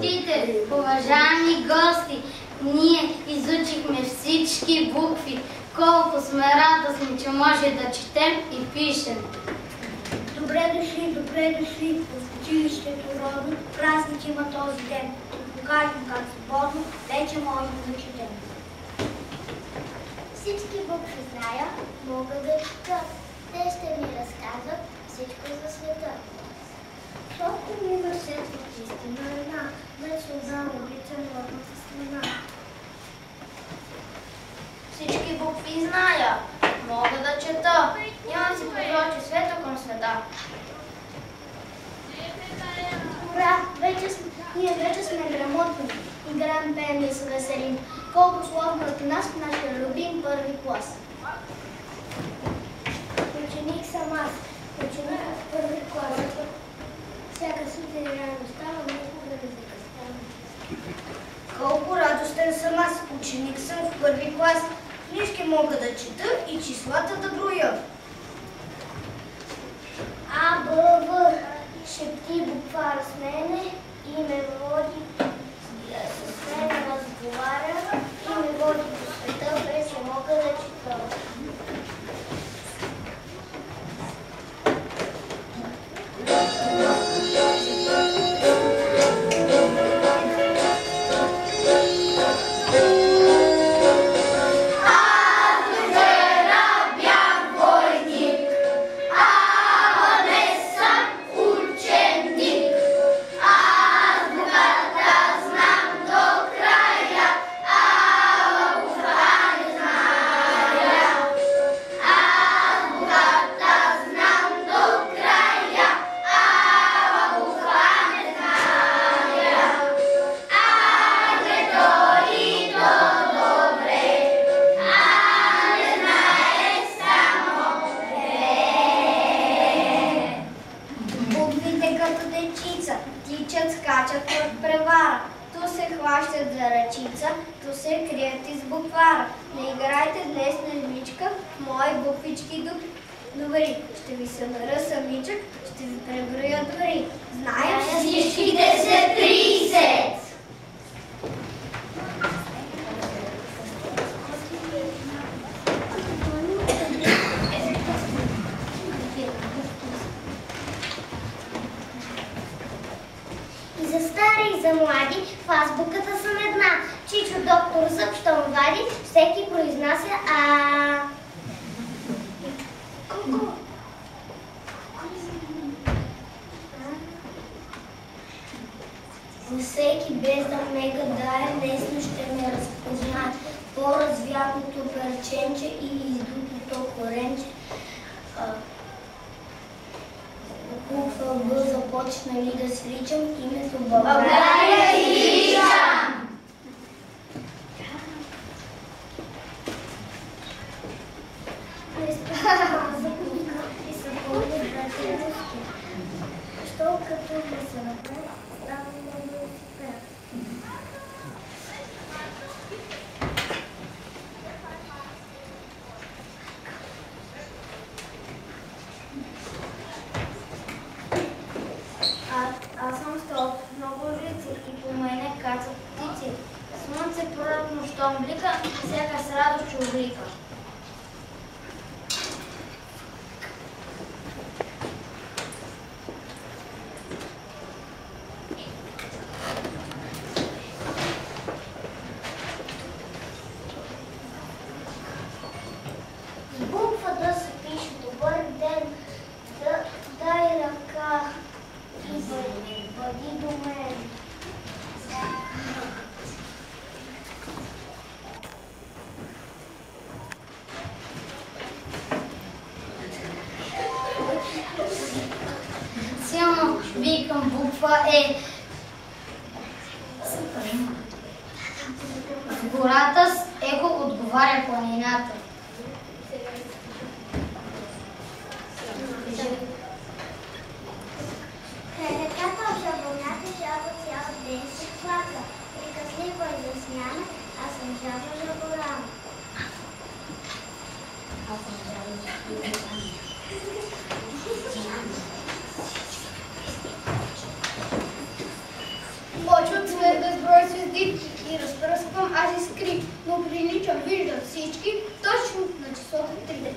родители, уважаеми гости, ние изучихме всички букви. Колко сме радостни, че може да четем и пишем. Добре дошли в училището родно. Празник има този ден. Да покажем как свободно вече можем да четем. Всички букви зная, могат да четат. Те ще ми разказват всичко за света. Защото университет в истина една, вече отдавна обичам родната страна. Всички букви зная, мога да чета. Няма си прозрачи света към света. Ура! Ние вече сме грамотни. Играем, пеем и се веселим. Колко словно от нас в нашия любим първи клас. Ученик съм аз. Ученик в първи клас. Всяка сутрин рано ставам, някога да закъснявам. Колко радостен съм аз. Ученик съм в първи клас. Книжки мога да чета и числата да броя. А, Б, В. Шепти буквар с мене и ме води с мене разговаря и ме води по света, без да мога да чета. Добре, ще ви събера самичък, ще ви преброя дори. Знаем всичките са 30! И за стари, и за млади, в азбуката съм една. Чичо доктор зъб, що му вади, всеки произнася а. Всеки без да ме гадае, лесно ще ме разпознае. По-развятното перченче и издутото коренче. Буква Б започна ли да свличам, името България изличам! И са поводи брати руски. Що като да се направи, става много супер. Аз съм стол, много жици и по мене кацат птици. Слънце пръвно, щом блика, всяка с радост ще облика. Буквата се пише добър ден, дай ръка и бъди до мен. Силно викам буква Е. В гората с ехо отговаря планината. Край реката от жабълнята жаба цял ден се плака. Приказлива и засмяна, аз съм жаба жаборана. Почва безброй звезди и разпръсквам аз искри, но приличам, виждам всички, точно на числото 3.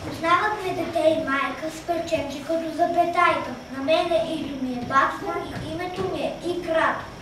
Познават ме дете и майка с парченце като запетайка. На мене Идо ми е бабка и името ми е и кратко.